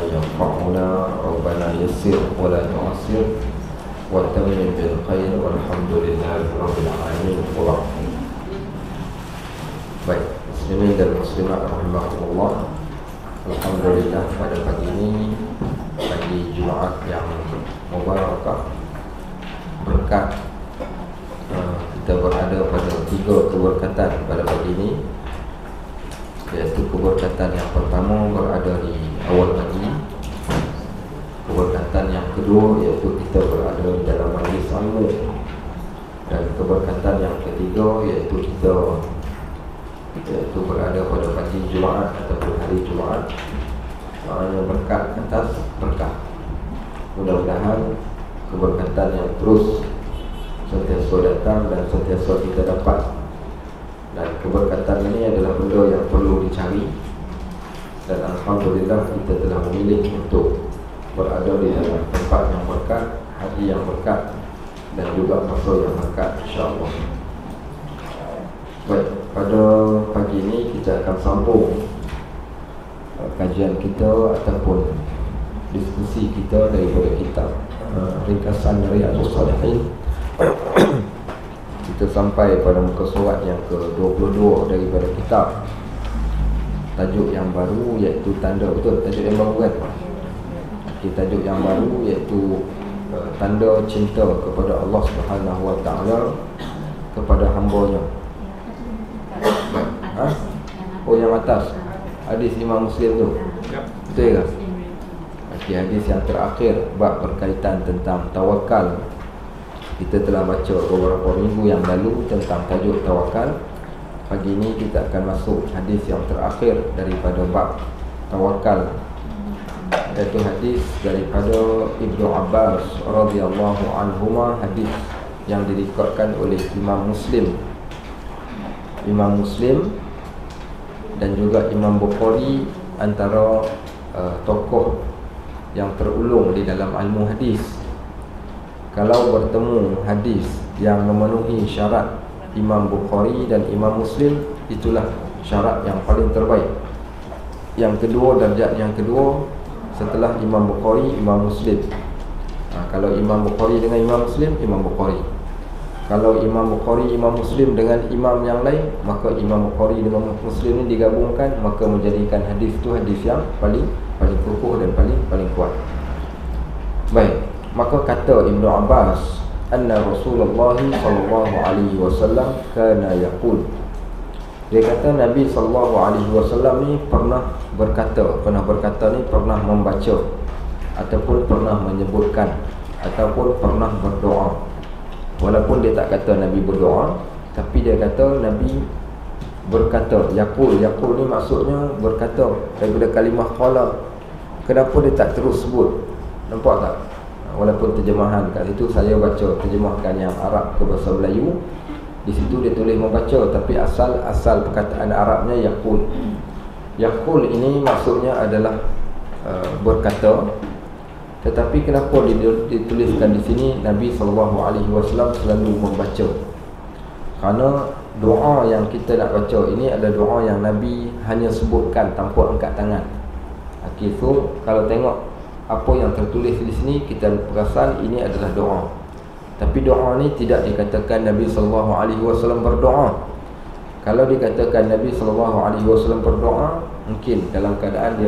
ينفعنا ربنا يسر ولا تعسر وتمم بالخير والحمد لله رب العالمين. Baik, muslimin dan muslimat rahimahullah, alhamdulillah pada pagi ini, pagi Jumaat yang mubarakah, berkat kita berada pada 3 keberkatan pada pagi ini, iaitu keberkatan yang pertama berada di awal pagi, keberkatan yang kedua iaitu kita berada di dalam majlis ilmu, dan keberkatan yang ketiga iaitu kita berada pada pagi Jumaat ataupun hari Jumaat. Maknanya berkat atas berkat. Mudah-mudahan keberkatan yang terus sentiasa datang dan sentiasa kita dapat. Dan keberkatan ini adalah benda yang perlu dicari, dan alhamdulillah kita telah memilih untuk berada di dalam tempat yang berkat, hari yang berkat, dan juga masa yang berkat, insya-Allah. Baik, pada pagi ini kita akan sambung kajian kita ataupun diskusi kita daripada kitab ringkasan dari Riyadhus Shalihin. Kita sampai pada muka surat yang ke-22 daripada kitab. Tajuk yang baru iaitu tanda, betul? Tajuk yang baru kan? Tajuk yang baru iaitu tanda cinta kepada Allah Subhanahu Wa Taala kepada hamba-Nya. Ha? Oh, yang atas hadis Imam Muslim tu. Betul ke? Okey, hadis yang terakhir bab berkaitan tentang tawakal. Kita telah baca beberapa minggu yang lalu tentang tajuk tawakal. Pagi ini kita akan masuk hadis yang terakhir daripada bab tawakal, iaitu hadis daripada Ibnu Abbas radhiyallahu anhuma, hadis yang direkodkan oleh Imam Muslim dan juga Imam Bukhari, antara tokoh yang terulung di dalam ilmu hadis. Kalau bertemu hadis yang memenuhi syarat Imam Bukhari dan Imam Muslim, itulah syarat yang paling terbaik. Yang kedua, darjat yang kedua setelah Imam Bukhari, Imam Muslim. Kalau Imam Bukhari dengan Imam Muslim, Imam Bukhari. Kalau Imam Bukhari, Imam Muslim dengan imam yang lain, maka Imam Bukhari dengan Muslim ini digabungkan, maka menjadikan hadis itu hadis yang paling kukuh dan paling kuat. Baik, maka kata Ibnu Abbas, anna Rasulullah sallallahu alaihi wasallam kana yaqul. Dia kata Nabi sallallahu alaihi wasallam ni pernah berkata ni pernah membaca ataupun pernah menyebutkan ataupun pernah berdoa. Walaupun dia tak kata Nabi berdoa, tapi dia kata Nabi berkata. Yaqul ni maksudnya berkata daripada kalimah qala. Kenapa dia tak terus sebut? Nampak tak? Walaupun terjemahan kat situ saya baca terjemahkan yang Arab ke bahasa Melayu, di situ dia tulis membaca, tapi asal perkataan Arabnya yaqul. Yaqul ini maksudnya adalah berkata. Tetapi kenapa dituliskan di sini Nabi SAW selalu membaca? Kerana doa yang kita nak baca ini adalah doa yang Nabi hanya sebutkan tanpa angkat tangan. Okey, so kalau tengok apa yang tertulis di sini, kita perasan ini adalah doa. Tapi doa ni tidak dikatakan Nabi SAW berdoa. Kalau dikatakan Nabi SAW berdoa, mungkin dalam keadaan dia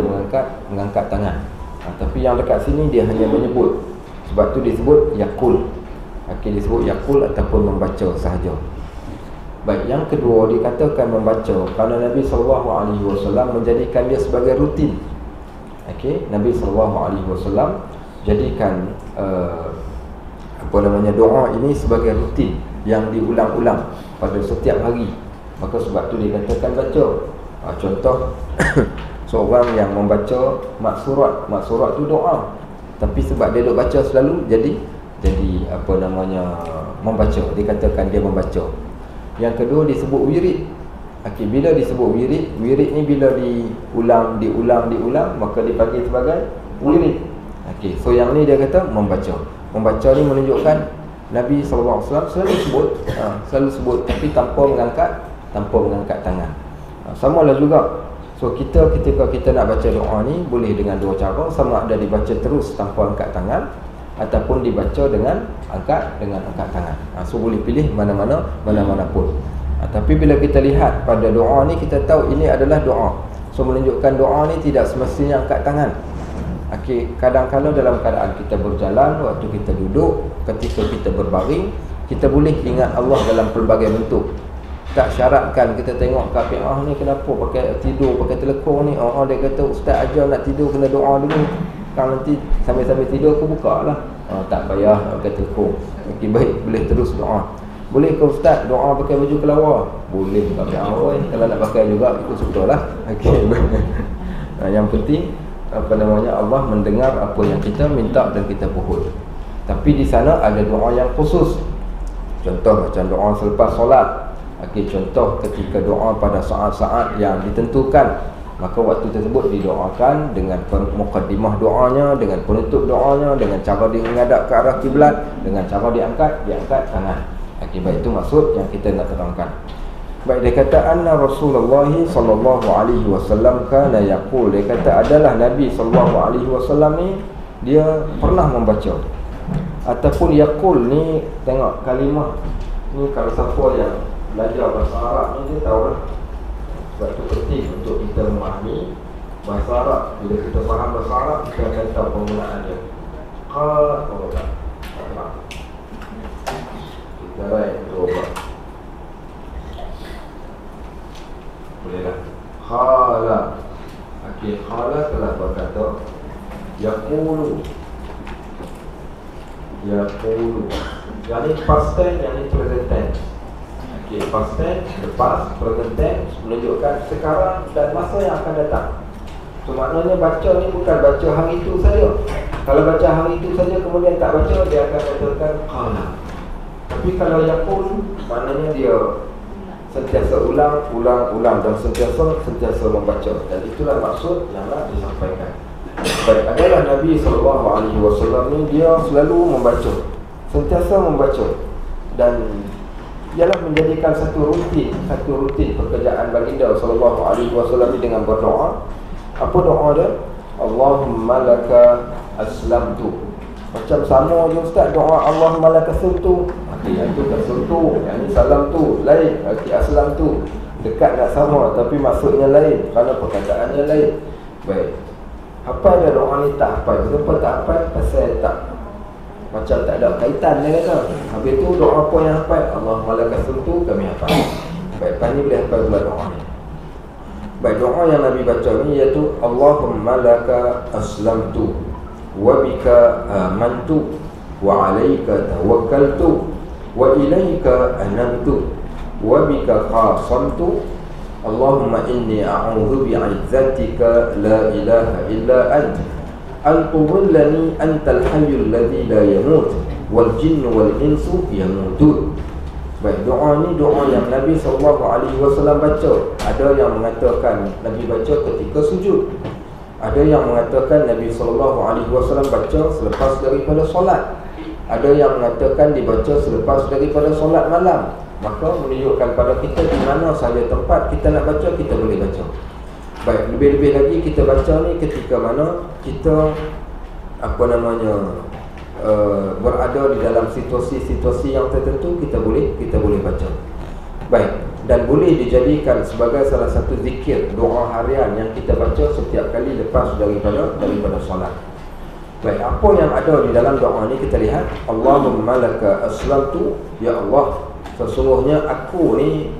mengangkat tangan. Tapi yang dekat sini dia hanya menyebut. Sebab tu disebut yaqul. Okey, disebut yaqul ataupun membaca sahaja. Baik, yang kedua dikatakan membaca kerana Nabi SAW menjadikan dia sebagai rutin. Okey, Nabi SAW jadikan doa ini sebagai rutin yang diulang-ulang pada setiap hari. Maka sebab tu dikatakan baca. Contoh seorang yang membaca maksurat tu doa, tapi sebab dia duk baca selalu, jadi membaca, dikatakan dia membaca. Yang kedua disebut wirid. Okey, bila disebut wirid ni bila diulang maka dipanggil sebagai wirid. Okey, so yang ni dia kata membaca. Membaca ni menunjukkan Nabi SAW selalu sebut tapi tanpa mengangkat tangan. Samalah juga So ketika kita nak baca doa ni boleh dengan dua cara, sama ada dibaca terus tanpa angkat tangan ataupun dibaca dengan angkat tangan. So boleh pilih mana-mana pun. Tapi bila kita lihat pada doa ni, kita tahu ini adalah doa. So menunjukkan doa ni tidak semestinya angkat tangan. Kadang-kadang dalam keadaan kita berjalan, waktu kita duduk, ketika kita berbaring, kita boleh ingat Allah dalam pelbagai bentuk. Tak syaratkan kita tengok kafir, ni kenapa pakai tidur pakai telekong ni. Dia kata ustaz ajar nak tidur kena doa dulu. Kalau nanti sambil-sambil tidur aku buka lah. Tak payah pakai telekong. Baik, boleh terus doa. Boleh ke ustaz doa pakai baju kelawar? Boleh. Kalau nak pakai juga ikut suka lah. Yang penting Allah mendengar apa yang kita minta dan kita mohon. Tapi di sana ada doa yang khusus. Contoh macam doa selepas solat. Contoh ketika doa pada saat-saat yang ditentukan, maka waktu tersebut didoakan dengan mukaddimah doanya, dengan penutup doanya, dengan cara dia menghadap ke arah kiblat, dengan cara diangkat tangan. Baik, itu maksud yang kita nak terangkan. Baik, dia kata anna Rasulullah sallallahu alaihi wasallam kana yaqul, dia kata adalah Nabi sallallahu alaihi wasallam ni dia pernah membaca ataupun yaqul ni. Tengok kalimah ni, kalau siapa yang belajar bahasa Arab ni dia tahu lah. Sebab itu penting untuk kita memahami bahasa Arab. Bila kita faham bahasa Arab, kita akan tahu penggunaan dia. Kita raih berubah. Bolehlah. Khala. Khala telah berkata yaqulu. Yang ni past tense, yang ni present tense. Past tense, lepas, present tense menunjukkan sekarang dan masa yang akan datang. So maknanya baca ni bukan baca hari itu saja. Kalau baca hari itu saja kemudian tak baca, dia akan katakan qala. Tapi kalau yaqul, maknanya dia sentiasa ulang dan sentiasa membaca. Dan itulah maksud yang nak disampaikan. Baik, adalah Nabi SAW ni dia selalu membaca, sentiasa membaca, dan ialah menjadikan satu rutin pekerjaan baginda sallallahu alaihi wasallam dengan berdoa. Apa doa dia? Allahumma laka aslamtu. Macam sama je ustaz doa Allahumma laka aslamtu. Itu kasuntu, yang ni salam tu lain. Aslam tu dekat tak sama tapi maksudnya lain kerana perkataannya lain. Baik. Apa dia doa ni tak hafal? Kenapa tak hafal? Pasal tak macam tak ada kaitan dia kata. Habis tu doa apa yang hafal? Allahumma laka aslamtu, kami hafal. Baik, pani boleh hafal pula doa ni. Baik, doa yang Nabi baca ni iaitu Allahumma laka aslamtu wa bika amantu wa alayka tawakkaltu wa ilayka anabtu wa bika khasamtu Allahumma inni a'udhu bi'izzatika la ilaha illa anta Al-Tubullani antal hayyul ladhi la yamut wal jinnu wal insu yamutun. Baik, doa ni doa yang Nabi SAW baca. Ada yang mengatakan Nabi baca ketika sujud. Ada yang mengatakan Nabi SAW baca selepas daripada solat. Ada yang mengatakan dibaca selepas daripada solat malam. Maka menunjukkan pada kita di mana sahaja tempat kita nak baca, kita boleh baca. Baik, lebih-lebih lagi kita baca ni ketika mana kita berada di dalam situasi-situasi yang tertentu, kita boleh baca. Baik, dan boleh dijadikan sebagai salah satu zikir doa harian yang kita baca setiap kali lepas daripada solat. Baik, apa yang ada di dalam doa ni kita lihat. Allahumma laka aslamtu, ya Allah, sesungguhnya aku ni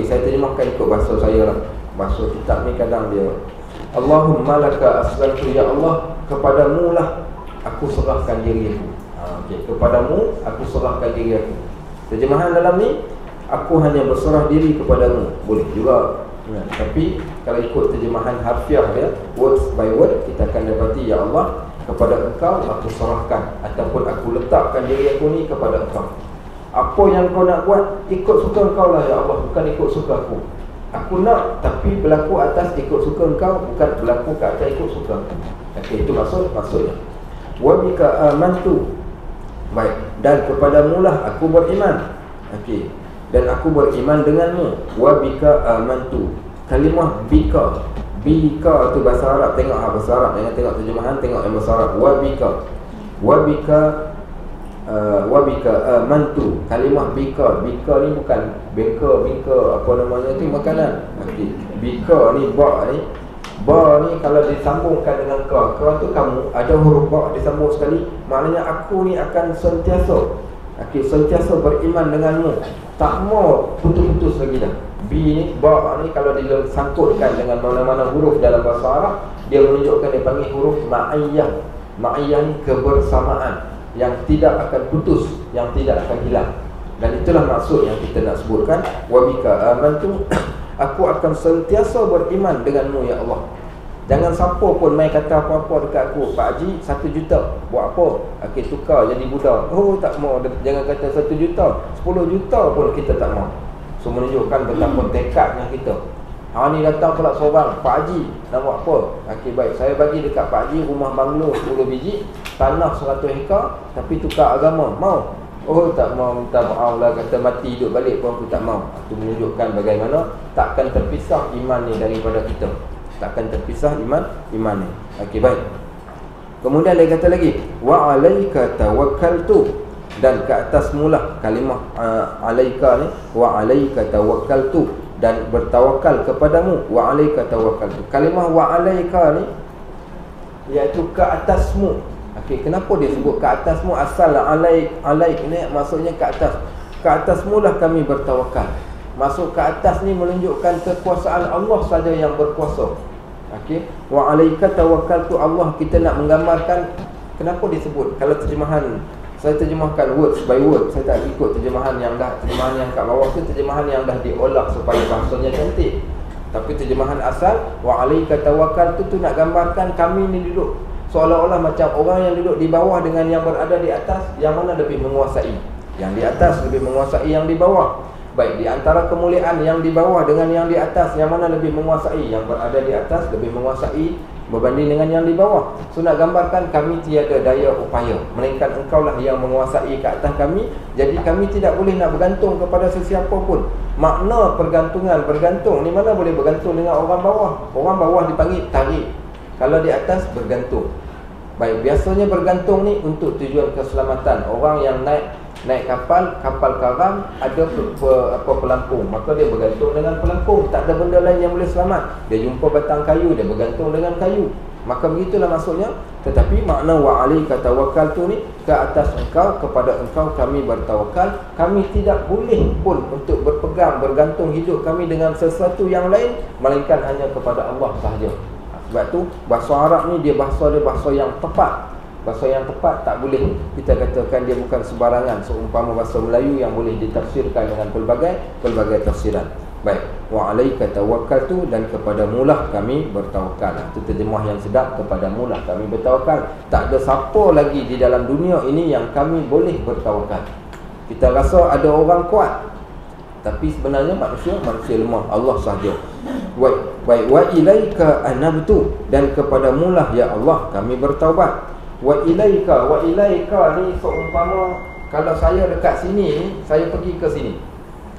saya terjemahkan ikut bahasa saya lah. Bahasa kitab ni kadang dia Allahumma laka aslamtu, ya Allah, kepadamu lah aku serahkan diri aku. Kepadamu aku serahkan diri aku. Terjemahan dalam ni, aku hanya berserah diri kepadamu, boleh juga. Tapi kalau ikut terjemahan harfiah dia, word by word, kita akan dapati ya Allah, kepada engkau aku serahkan, ataupun aku letakkan diri aku ni kepada engkau. Apa yang kau nak buat, ikut suka engkau lah ya Allah, bukan ikut suka aku. Aku nak, tapi berlaku atas ikut suka engkau, bukan berlaku ke atas ikut suka aku. Itu maksudnya. Wa bika amantu. Baik, dan kepadamu lah aku beriman. Dan aku beriman denganmu. Wa bika amantu. Kalimah bika Bika tu bahasa Arab, tengok bahasa Arab, jangan tengok terjemahan, tengok yang bahasa Arab. Wa bika amantu. Kalimah bika ni bukan bingka apa namanya tu makanan. Okey, bika ni ba ni kalau disambungkan dengan ka tu kamu, ada huruf ba disambung sekali, maknanya aku ni akan sentiasa beriman denganmu, tak mau putus-putus lagi dah. B ni, ba ni kalau disangkutkan dengan mana-mana huruf dalam bahasa Arab, dia menunjukkan, dia panggil huruf ma'iyah. Ma'iyah ni kebersamaan yang tidak akan putus, yang tidak akan hilang. Dan itulah maksud yang kita nak sebutkan, wa bika amantu, aku akan sentiasa beriman denganmu ya Allah. Jangan siapa pun main kata apa-apa dekat aku, Pak Haji 1 juta buat apa? Okey, tukar jadi budak. Oh, tak mau. Jangan kata 1 juta, 10 juta pun kita tak mau. So menunjukkan betapa tekadnya kita. Ni datang pula seorang, Pak Haji nak buat apa? Okey, baik, saya bagi dekat Pak Haji rumah banglo 10 biji, tanah 100 hektar, tapi tukar agama. Mau? Oh, tak mau, minta maaf lah, kata mati hidup balik pun aku tak mau. Itu menunjukkan bagaimana takkan terpisah iman ni daripada kita. Takkan terpisah iman ni. Okey, baik. Kemudian dia kata lagi, wa alaika tawakkaltu, dan ke atas mulah kalimah alaika ni, wa alaika tawakkaltu, dan bertawakal kepadamu, wa alaika tawakkaltu. Kalimah wa alaika ni iaitu ke atasmu. Okey, kenapa dia sebut ke atasmu? Asal alaik ni maksudnya ke atas. Ke atasmu lah kami bertawakal. Masuk ke atas ni menunjukkan kekuasaan Allah saja yang berkuasa. Okey, wa alaika tawakkaltu, Allah kita nak menggambarkan kenapa disebut. Kalau terjemahan, saya terjemahkan word by word, saya tak ikut terjemahan yang kat bawah tu, terjemahan yang dah diolah supaya bahasanya cantik. Tapi terjemahan asal wa alaika tawakkaltu tu nak gambarkan kami ni duduk seolah-olah macam orang yang duduk di bawah dengan yang berada di atas, yang mana lebih menguasai? Yang di atas lebih menguasai yang di bawah. Baik, di antara kemuliaan yang di bawah dengan yang di atas, yang mana lebih menguasai? Yang berada di atas lebih menguasai berbanding dengan yang di bawah. So nak gambarkan kami tiada daya upaya, melainkan engkaulah yang menguasai ke atas kami. Jadi kami tidak boleh nak bergantung kepada sesiapa pun. Makna bergantung ni mana boleh bergantung dengan orang bawah. Orang bawah dipanggil tarik, kalau di atas bergantung. Baik, biasanya bergantung ni untuk tujuan keselamatan. Orang yang naik kapal karam, ada pelampung, maka dia bergantung dengan pelampung. Tak ada benda lain yang boleh selamat. Dia jumpa batang kayu, dia bergantung dengan kayu. Maka begitulah maksudnya. Tetapi makna wa alaika tawakkaltu ni, ke atas engkau, kepada engkau kami bertawakal. Kami tidak boleh pun untuk bergantung hidup kami dengan sesuatu yang lain, melainkan hanya kepada Allah sahaja. Sebab tu bahasa Arab ni bahasa yang tepat. Bahasa yang tepat tak boleh kita katakan dia bukan sebarangan, seumpama bahasa Melayu yang boleh ditafsirkan dengan pelbagai tafsiran. Baik, wa alaika tawakkaltu, dan kepada mulah kami bertawakal. Itu terjemah yang sedap, kepada mulah kami bertawakal. Tak ada siapa lagi di dalam dunia ini yang kami boleh bertawakal. Kita rasa ada orang kuat, tapi sebenarnya manusia lemah, Allah sahaja. Baik, wa ilaika anabtu, dan kepada mulah ya Allah kami bertaubat. Wa ilaika ni seumpama kalau saya dekat sini ni, saya pergi ke sini.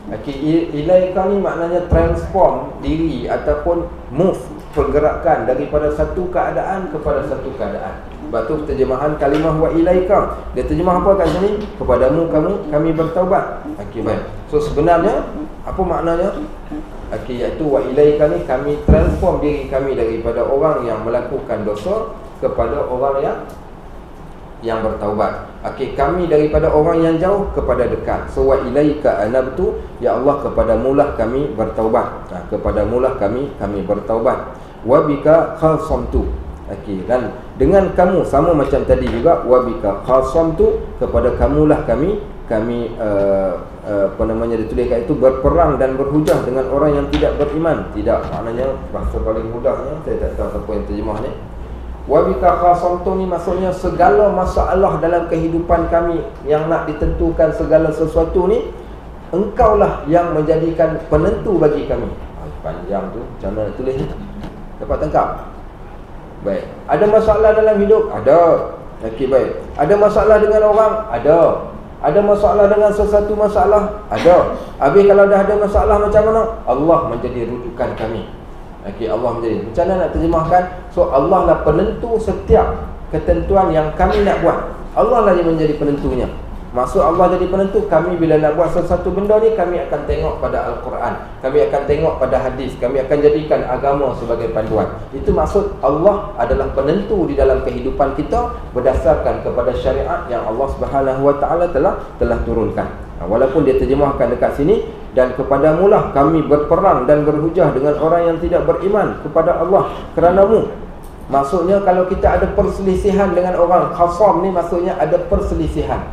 Okey, ilaika ni maknanya transform diri ataupun move, pergerakan daripada satu keadaan kepada satu keadaan. Sebab tu terjemahan kalimah wa ilaika, dia terjemah apa kat sini? Kepadamu kami bertaubat. Okey, baik. So sebenarnya apa maknanya? Okey, iaitu wa ilaika ni kami transform diri kami daripada orang yang melakukan dosa kepada orang yang bertaubat. Okey, kami daripada orang yang jauh kepada dekat. So wa ilaika anabtu, ya Allah kepada mulah kami bertaubat. Kepada mulah kami bertaubat. Wa bika khasamtu. Okey, dan dengan kamu sama macam tadi juga, wa bika khasamtu, kepada kamulah kami ditulis kat itu, berperang dan berhujah dengan orang yang tidak beriman. Tidak, maknanya bahasa paling mudahnya, saya tak tahu siapa yang terjemah ni. Wa bika khasamtu ni maksudnya segala masalah dalam kehidupan kami yang nak ditentukan segala sesuatu ni, engkaulah yang menjadikan penentu bagi kami. Panjang tu, macam mana nak tulis ni? Dapat tangkap? Baik. Ada masalah dalam hidup? Ada. Okey, baik. Ada masalah dengan orang? Ada. Ada masalah dengan sesuatu masalah? Ada. Habis kalau dah ada masalah macam mana? Allah menjadi rujukan kami. Okey, Allah menjadi. Macam mana nak terjemahkan? So Allah lah penentu setiap ketentuan yang kami nak buat. Allah lah yang menjadi penentunya. Maksud Allah jadi penentu, kami bila nak buat sesuatu benda ni, kami akan tengok pada Al-Quran, kami akan tengok pada hadis, kami akan jadikan agama sebagai panduan. Itu maksud Allah adalah penentu di dalam kehidupan kita berdasarkan kepada syariat yang Allah Subhanahu Wa Taala telah turunkan. Walaupun dia terjemahkan dekat sini, dan kepadamulah kami berperang dan berhujah dengan orang yang tidak beriman kepada Allah keranamu. Maksudnya kalau kita ada perselisihan dengan orang, khasam ni maksudnya ada perselisihan.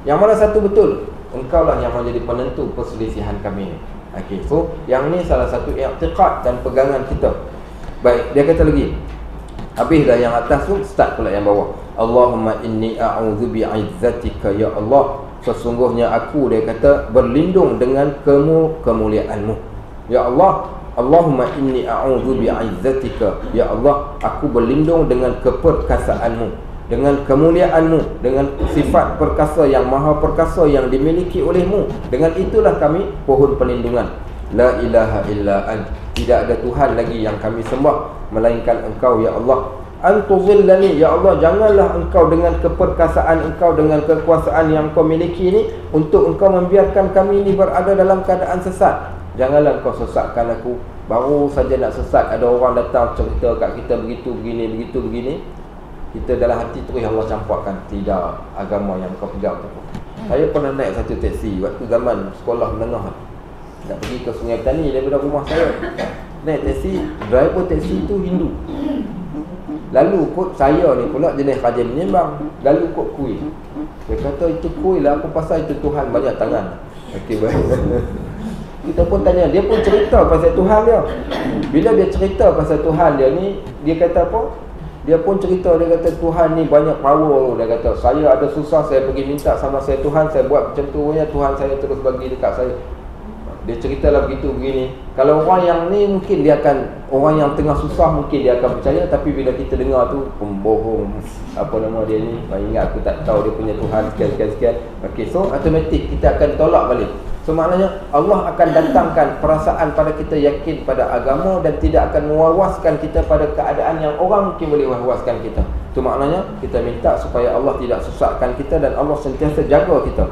Yang mana satu betul? Engkau lah yang menjadi penentu perselisihan kami ni. Okey, so yang ni salah satu i'tiqad dan pegangan kita. Baik, dia kata lagi. Habis dah yang atas tu, start pula yang bawah. Allahumma inni a'udzu bi'izzatika ya Allah. Sesungguhnya aku, dia kata, berlindung dengan kemuliaan-Mu. Ya Allah, Allahumma inni a'udzu bi'izzatika ya Allah, aku berlindung dengan keperkasaan-Mu, dengan kemuliaan-Mu, dengan sifat perkasa yang maha perkasa yang dimiliki oleh-Mu. Dengan itulah kami pohon perlindungan. La ilaha illa ant, tidak ada Tuhan lagi yang kami sembah melainkan Engkau ya Allah. Antuzillani, ya Allah, janganlah Engkau dengan keperkasaan Engkau, dengan kekuasaan yang Engkau miliki ini, untuk Engkau membiarkan kami ini berada dalam keadaan sesat. Janganlah Engkau sesatkan aku. Baru saja nak sesat, ada orang datang cerita kat kita begitu begini, begitu begini, kita dalam hati terus Allah campakkan, tidak, agama yang kau pegang tu. Saya pernah naik satu teksi waktu zaman sekolah menengah, nak pergi ke Sungai Petani daripada rumah saya. Naik teksi, driver teksi tu Hindu. Lalu kot saya ni pula jenis rajin menyembang, lalu kot kuih. Dia kata itu kuih lah, apa pasal itu Tuhan banyak tangan. Okey, baik. Kita pun tanya, dia pun cerita pasal Tuhan dia. Bila dia cerita pasal Tuhan dia ni, dia kata apa? Dia pun cerita, dia kata Tuhan ni banyak power. Dia kata saya ada susah, saya pergi minta sama saya Tuhan, saya buat macam tu, Tuhan saya terus bagi dekat saya. Dia ceritalah begitu begini. Kalau orang yang ni mungkin dia akan, orang yang tengah susah mungkin dia akan percaya, tapi bila kita dengar tu pembohong, apa nama dia ni, ingat aku tak tahu dia punya Tuhan sekian. Okey, so automatik kita akan tolak balik. So maknanya Allah akan datangkan perasaan pada kita yakin pada agama, dan tidak akan mewawaskan kita pada keadaan yang orang mungkin boleh wawaskan kita. Itu maknanya kita minta supaya Allah tidak sesatkan kita, dan Allah sentiasa jaga kita.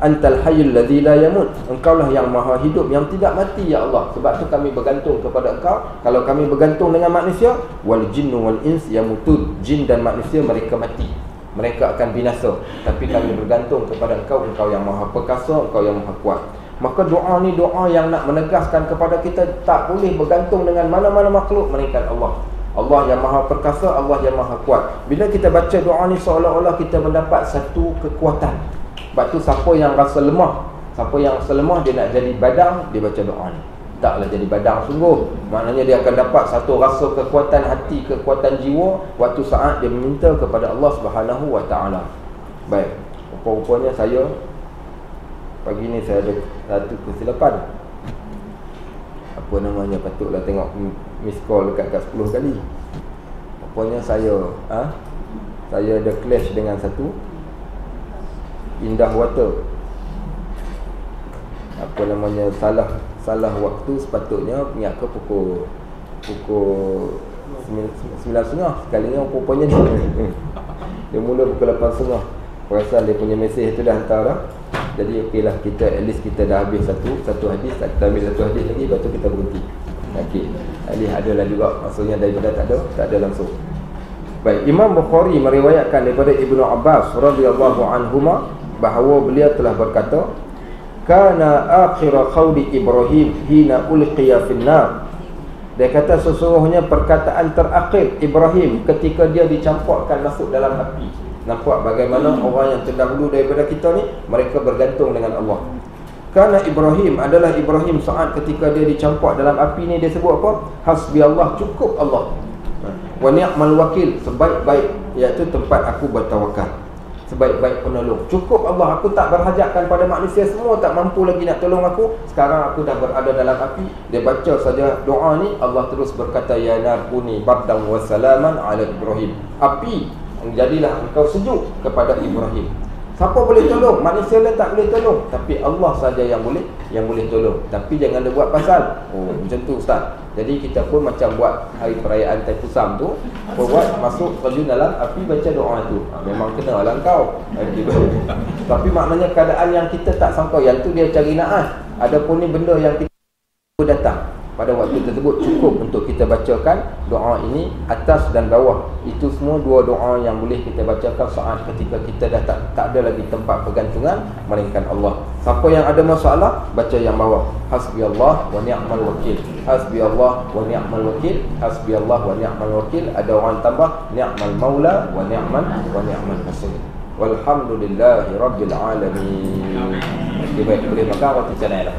Antal hayyul ladzi la yamut, Engkaulah yang maha hidup yang tidak mati ya Allah. Sebab tu kami bergantung kepada Engkau. Kalau kami bergantung dengan manusia, wal jinnu wal ins yamutun, jin dan manusia mereka mati, mereka akan binasa. Tapi kami bergantung kepada Engkau, Engkau yang maha perkasa, Engkau yang maha kuat. Maka doa ni doa yang nak menegaskan kepada kita tak boleh bergantung dengan mana-mana makhluk melainkan Allah. Allah yang maha perkasa, Allah yang maha kuat. Bila kita baca doa ni, seolah-olah kita mendapat satu kekuatan. Sebab tu siapa yang rasa lemah, siapa yang rasa lemah, dia nak jadi badang, dia baca doa ni. Taklah jadi badang sungguh. Maknanya dia akan dapat satu rasa kekuatan hati, kekuatan jiwa waktu saat dia meminta kepada Allah Subhanahu Wa Taala. Baik, rupa-rupanya saya pagi ni saya ada satu kesilapan. Apa namanya, patutlah tengok miss call dekat 10 kali. Rupanya saya ada clash dengan satu Indah Water. Apa namanya, salah waktu, sepatutnya ingat ke pukul 9.30. Sekalinya rupanya dia mula pukul 8.30. Perasan dia punya mesej tu dah hantar dah. Jadi okeylah, kita at least kita dah habis satu hadis, kita ambil satu hadis lagi, lepas tu kita berhenti. Okey, at least adalah juga, maksudnya daripada tak ada langsung. Baik, Imam Bukhari meriwayatkan daripada Ibnu Abbas radhiyallahu anhuma bahawa beliau telah berkata, kana akhir qawli Ibrahim hina ulqiya finnar. Dia kata sesungguhnya perkataan terakhir Ibrahim ketika dia dicampakkan masuk dalam api. Nampak bagaimana orang yang terdahulu daripada kita ni, mereka bergantung dengan Allah. Karena Ibrahim adalah Ibrahim saat ketika dia dicampak dalam api ni, dia sebut apa? Hasbi Allah, cukup Allah. Wa ni'mal wakil, sebaik-baik, iaitu tempat aku bertawakal, sebaik-baik penolong. Cukup Allah, aku tak berhajatkan pada manusia, semua tak mampu lagi nak tolong aku. Sekarang aku dah berada dalam api. Dia baca saja doa ni, Allah terus berkata, ya narkuni bardan wa salaman ala Ibrahim. Api, jadilah engkau sejuk kepada Ibrahim. Siapa boleh tolong? Manusia lain tak boleh tolong, tapi Allah saja yang boleh tolong. Tapi jangan dia buat pasal. Oh, macam tu Ustaz. Jadi kita pun macam buat hari perayaan Taipusam tu, apa buat? Masuk terjun dalam api, baca doa tu. Memang kena lah kau. Tapi maknanya keadaan yang kita tak sangka, yang tu dia cari naas. Adapun ni benda yang kita datang pada waktu tersebut, cukup untuk kita bacakan doa ini atas dan bawah. Itu semua dua doa yang boleh kita bacakan saat ketika kita dah tak ada lagi tempat pergantungan melainkan Allah. Siapa yang ada masalah, baca yang bawah. Hasbiyallah wa ni'mal wakil. Hasbiyallah wa ni'mal wakil. Hasbiyallah wa ni'mal wakil. Ada orang tambah ni'mal maula wa ni'mal nasir. Walhamdulillahi rabbil alamin. Okay, baik, boleh makan waktu channel lah.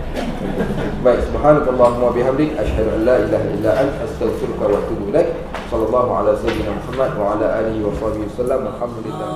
Baik, subhanakallahumma bihamdik, asyhadu an la ilaha illa anta, astaghfiruka wa atubu ilaik. Sallallahu ala sayyidina Muhammad wa ala alihi wa sahbihi wasallam. Alhamdulillah.